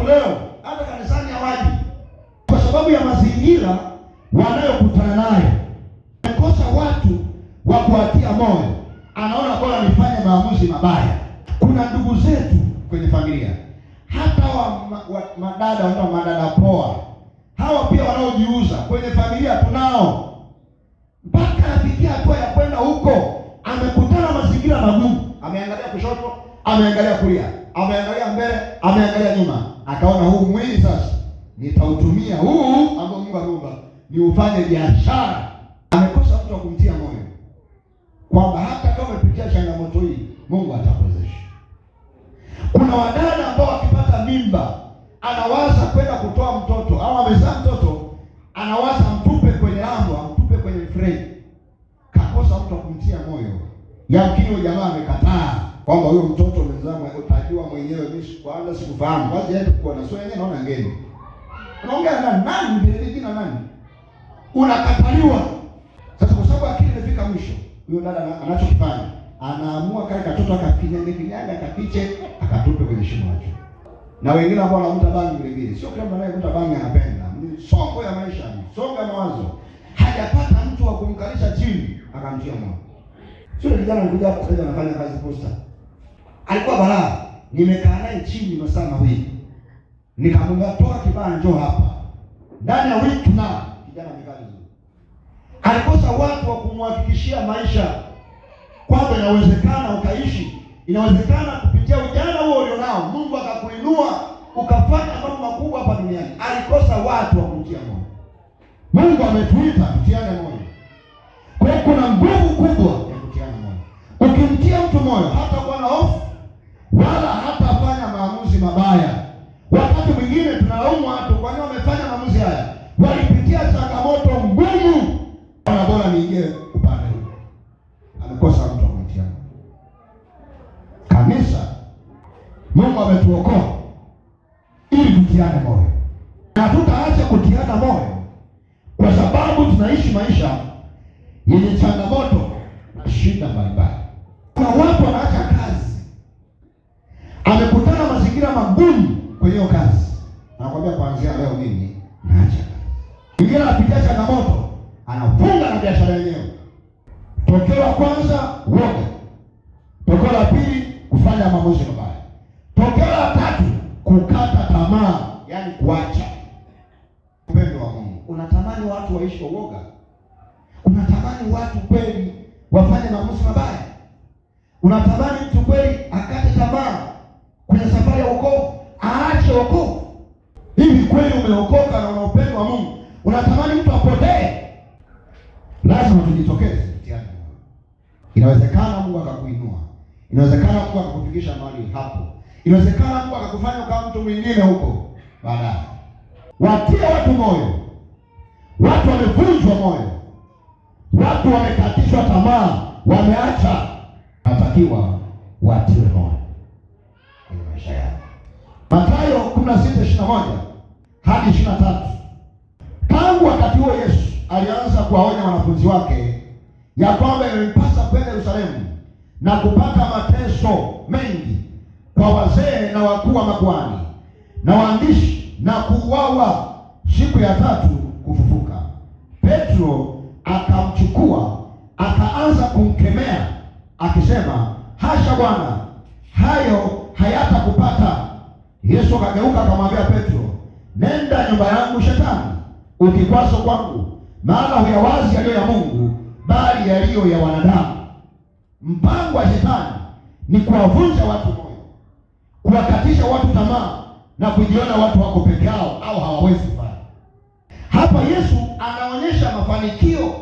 leo hata kanisani hawaji kwa sababu ya mazingira wanayokutana nayo. Amekosa watu wa kuwatia moyo, anaona bora nifanye maamuzi mabaya. Kuna ndugu zetu kwenye familia, hata madada wanaitwa madada poa, hawa pia wanaojiuza kwenye familia tunao, mpaka afikia hatua ya kwenda huko, amekutana mazingira magumu, ameangalia kushoto, ameangalia kulia, ameangalia mbele, ameangalia nyuma, akaona huu mwili sasa nitautumia huu ambao Mungu ameumba ni ufanye biashara. Amekosa mtu wa kumtia moyo kwamba hata kama umepitia changamoto hii Mungu atakuwezesha. Kuna wadada ambao wakipata mimba anawaza kwenda kutoa mtoto, au amezaa mtoto anawaza mtupe kwenye lambo, mtupe kwenye mfereji. Kakosa mtu wa kumtia moyo. Yamkini huyo jamaa amekataa kwamba huyo mtoto mwenzangu utajua mwenyewe, mimi kwanza sikufahamu, basi yeye kwa na sio yeye naona ngeni. Unaongea na nani mbele na nani? Unakataliwa. Sasa kwa sababu akili imefika mwisho, huyo dada anachokifanya, anaamua kale katoto akakinyaga akafiche akatupe kwenye shimo la choo. Na wengine ambao wanavuta bangi vile vile, sio kila mtu anayevuta bangi anapenda. Songo ya maisha, songo ya mawazo. Hajapata mtu wa kumkalisha chini akamtia moyo. Sio kijana alikuja hapa sasa anafanya kazi posta. Alikuwa balaa. Nimekaa naye chini masaa mawili. Nikamwambia toa kibaya njoo hapa. Ndani ya wiki na kijana amekaa vizuri. Alikosa watu wa kumhakikishia maisha kwamba inawezekana ukaishi, inawezekana kupitia ujana huo ulionao Mungu akakuinua ukafanya mambo makubwa hapa duniani. Alikosa watu wa kumtia moyo. Mungu ametuita tutiane moyo. Kwa hiyo kuna nguvu kubwa ya kutiana moyo. Ukimtia mtu moyo hata kuwa na hofu wala hatafanya maamuzi mabaya. Wakati mwingine tunalaumu watu kwa nini wamefanya maamuzi haya. Walipitia changamoto ngumu. Bwana bora niingie upande huu. Amekosa mtu wa kumtia moyo. Kanisa, Mungu ametuokoa ili tutiane moyo. Na tutaacha kutiana moyo kwa sababu tunaishi maisha yenye changamoto na shida mbalimbali. Kuna watu wanaacha kazi, amekutana mazingira magumu kwenye hiyo kazi, anakuambia kuanzia leo mimi naacha kazi. Mwingine anapitia changamoto, anafunga na biashara yenyewe. Tokeo la kwanza uoga, tokeo la pili kufanya maamuzi mabaya, tokeo la tatu kukata tamaa, yani kuacha. Upendo wa Mungu, unatamani watu waishi kwa uoga? Unatamani watu kweli wafanye maamuzi mabaya? Unatamani mtu kweli akate tamaa kwenye safari ya wokovu, aache wokovu? Hivi kweli umeokoka na una upendo wa Mungu? Unatamani mtu apotee? Lazima tujitokeze mtihani. Inawezekana Mungu akakuinua. Inawezekana Mungu akakufikisha mahali hapo. Inawezekana Mungu akakufanya kama mtu mwingine huko baadaye. Watie watu moyo. Watu wamevunjwa moyo. Watu wamekatishwa tamaa, wameacha. Natakiwa watiwe moyo kwenye maisha yao. Mathayo 16:21 hadi 23. Tangu wakati huo Yesu alianza kuwaonya wanafunzi wake ya kwamba imempasa kwenda Yerusalemu na kupata mateso mengi kwa wazee na wakuu wa makuhani na waandishi na kuuawa siku ya tatu kufufuka. Petro akamchukua akaanza kumkemea akisema, hasha Bwana, hayo hayatakupata. Yesu akageuka akamwambia Petro, nenda nyumba yangu Shetani, ukikwazo kwangu, maana huyawazi yaliyo ya Mungu bali yaliyo ya wanadamu. Mpango wa Shetani ni kuwavunja watu moyo, kuwakatisha watu tamaa na kujiona watu wako peke yao au hawawezi kufanya. Hapa Yesu anaonyesha mafanikio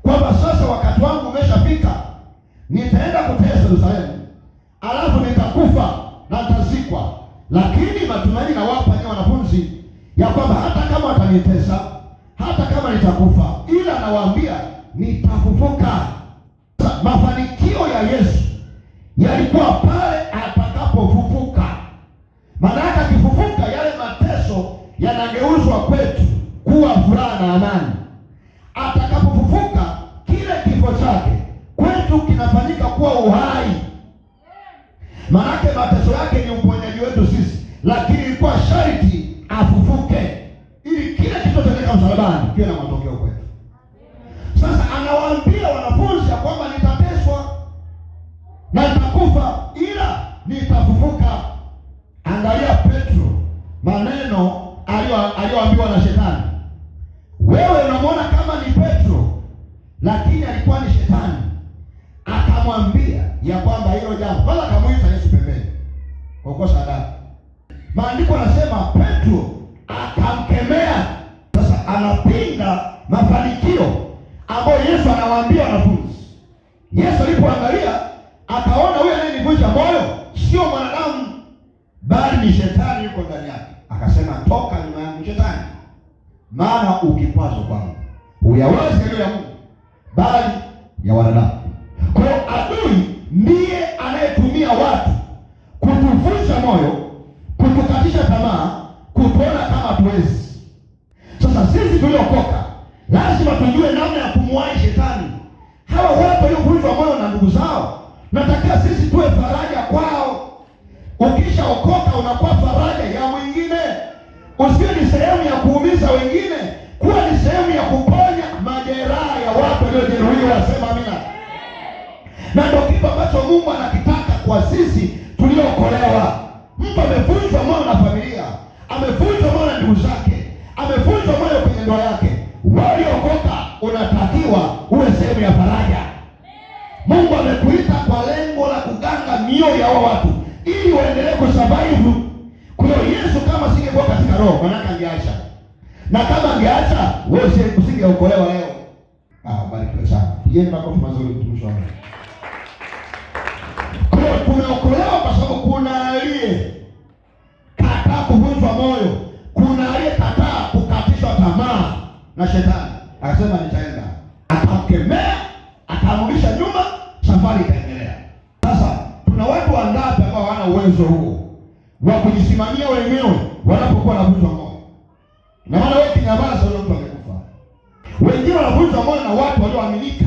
kwamba sasa wakati wangu umeshafika, nitaenda kutesa Yerusalemu, alafu nitakufa na nitazikwa. Lakini matumaini nawapa ni wanafunzi ya kwamba hata kama watanitesa, hata kama nitakufa, ila nawaambia nitafufuka. Mafanikio ya Yesu yalikuwa pale atakapofufuka. Maana akifufuka, yale mateso yanageuzwa kwetu kuwa furaha na amani. Atakapofufuka, kile kifo chake kwetu kinafanyika kuwa uhai. Maana mateso yake ni uponyaji wetu sisi. lakini ilikuwa sharti afufuke ili kila kilichotendeka msalabani kiwe na matokeo kwetu. Sasa anawaambia wanafunzi ya kwamba nitateswa na nitakufa ila nitafufuka. Angalia Petro, maneno aliyoambiwa na Shetani. Wewe unamwona kama ni Petro, lakini alikuwa ni Shetani. Akamwambia ya kwamba hilo jambo, kwanza akamwita Yesu pembeni kwa kosa adabu. Maandiko yanasema Petro akamkemea. Sasa anapinga mafanikio ambayo Yesu anawaambia wanafunzi. Yesu alipoangalia akaona huyu anayenivunja moyo sio mwanadamu, bali ni Shetani yuko ndani yake. Akasema, toka nyuma yangu Shetani, maana ukikwazo kwangu huyawezi yaliyo ya Mungu, bali ya wanadamu. Kwa hiyo adui ndiye anayetumia watu kutuvunja moyo, kutukatisha tamaa, kutuona kama hatuwezi. Sasa sisi tuliokoka lazima tujue namna ya kumwahi Shetani. Hawa watu waliovunjwa moyo na ndugu zao, natakiwa sisi tuwe faraja kwao. Ukishaokoka unakuwa faraja ya mwingine. Usiwe ni sehemu ya kuumiza wengine, kuwa ni sehemu ya kuponya majeraha ya watu waliojeruhiwa. Sema amina. Na ndio kitu ambacho Mungu anakitaka kwa sisi tuliookolewa. Mtu amevunjwa moyo na familia, amevunjwa moyo na ndugu zake, amevunjwa moyo kwenye ndoa yake. Waliokoka unatakiwa uwe sehemu ya faraja. Mungu amekuita kwa lengo la kuganga mioyo ya watu ili waendelee kusurvive. Kwa hiyo Yesu kama singekuwa katika roho, maana angeacha. Na kama angeacha, wewe usingeokolewa leo. Barikiwe sana. Yeye makofi mazuri mtumishi wangu. Kwa hiyo tumeokolewa kwa sababu kuna aliye kataa kuvunjwa moyo, kuna aliye kataa kukatishwa tamaa na Shetani. Akasema nitaenda. Akamkemea, akamrudisha nyuma, safari ikaendelea. Sasa tuna watu wangapi ambao hawana uwezo huo wa kujisimamia wenyewe wanapokuwa wanavunjwa moyo? Na maana wewe kinyamaza, yule mtu amekufa. Wengine wanavunjwa moyo na watu walioaminika.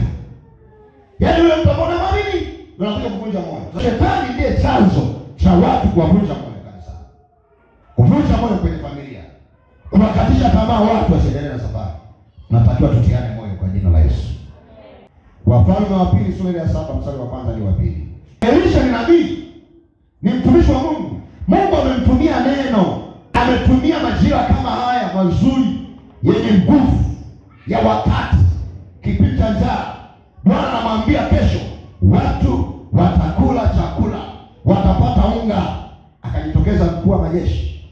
Yaani yule mtu ambaye anaamini anakuja kuvunja moyo. Shetani ndiye chanzo cha watu kuwavunja moyo kanisani, kuvunja moyo kwenye familia, kuwakatisha tamaa watu wasiendelee na safari. Natakiwa tutiane moyo kwa jina la Yesu. Wafalme wa pili sura ya 7 mstari wa kwanza hadi wa 2. Elisha ni nabii, ni mtumishi wa Mungu. Mungu amemtumia neno, ametumia majira kama haya mazuri yenye nguvu ya wakati, kipindi cha njaa. Bwana anamwambia kesho watu watakula chakula, watapata unga. Akajitokeza mkuu wa majeshi,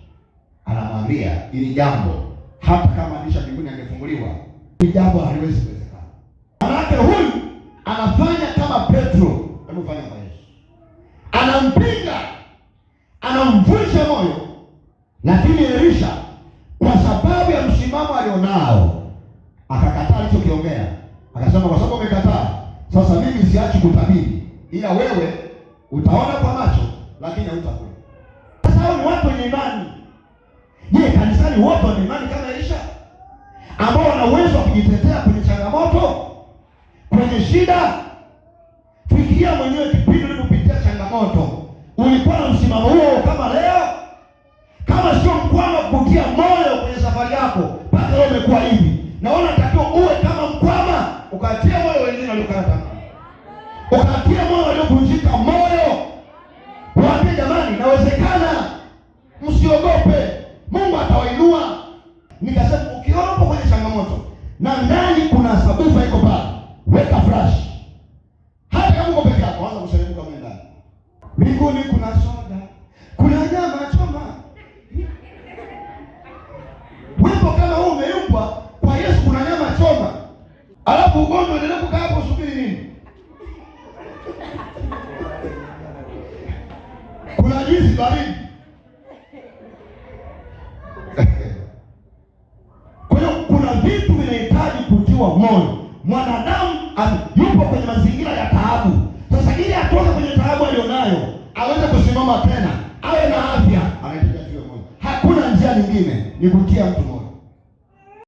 anamwambia ili jambo, hata kama dirisha mbinguni angefunguliwa, hili jambo haliwezi kuwezekana. Manake huyu anafanya kama Petro alifanya kwa Yesu, anampinga, anamvunja moyo. Lakini Elisha kwa sababu ya msimamo alionao akakataa alichokiongea. Akasema, kwa sababu umekataa, sasa mimi siachi kutabiri, ila wewe utaona kwa macho lakini hautakula. Sasa hao ni watu wenye imani. Je, kanisani wote wana imani kama Elisha, ambao wana uwezo wa kujitetea kwenye changamoto, kwenye shida? Fikiria mwenyewe kipindi ulipopitia changamoto, ulikuwa na msimamo huo kama leo? Kama sio mkwama kukutia moyo kwenye safari yako mpaka leo umekuwa hivi, naona takiwa uwe kama mkwama, ukatia moyo wengine waliokata tamaa, ukatia moyo waliovunjika moyo. Waambie jamani, inawezekana, msiogope, Mungu atawainua. Nikasema ukiona upo kwenye changamoto na ndani kuna sabufa iko pale, weka flash. Hata kama uko peke yako, anza kusherehekea kama ndani. Mbinguni kuna soda, kuna nyama choma. Wewe kama wewe umeumbwa kwa Yesu, kuna nyama choma. Alafu ugonjwa endelea kukaa hapo, usubiri nini? Kuna juisi baridi. Kwa hiyo kuna vitu vinahitaji kutiwa moyo. Mwanadamu yupo kwenye mazingira ya taabu. Sasa ili atoke kwenye taabu alionayo, aweze kusimama tena, awe na afya, anahitaji kutiwa moyo. Hakuna njia nyingine, ni kutia mtu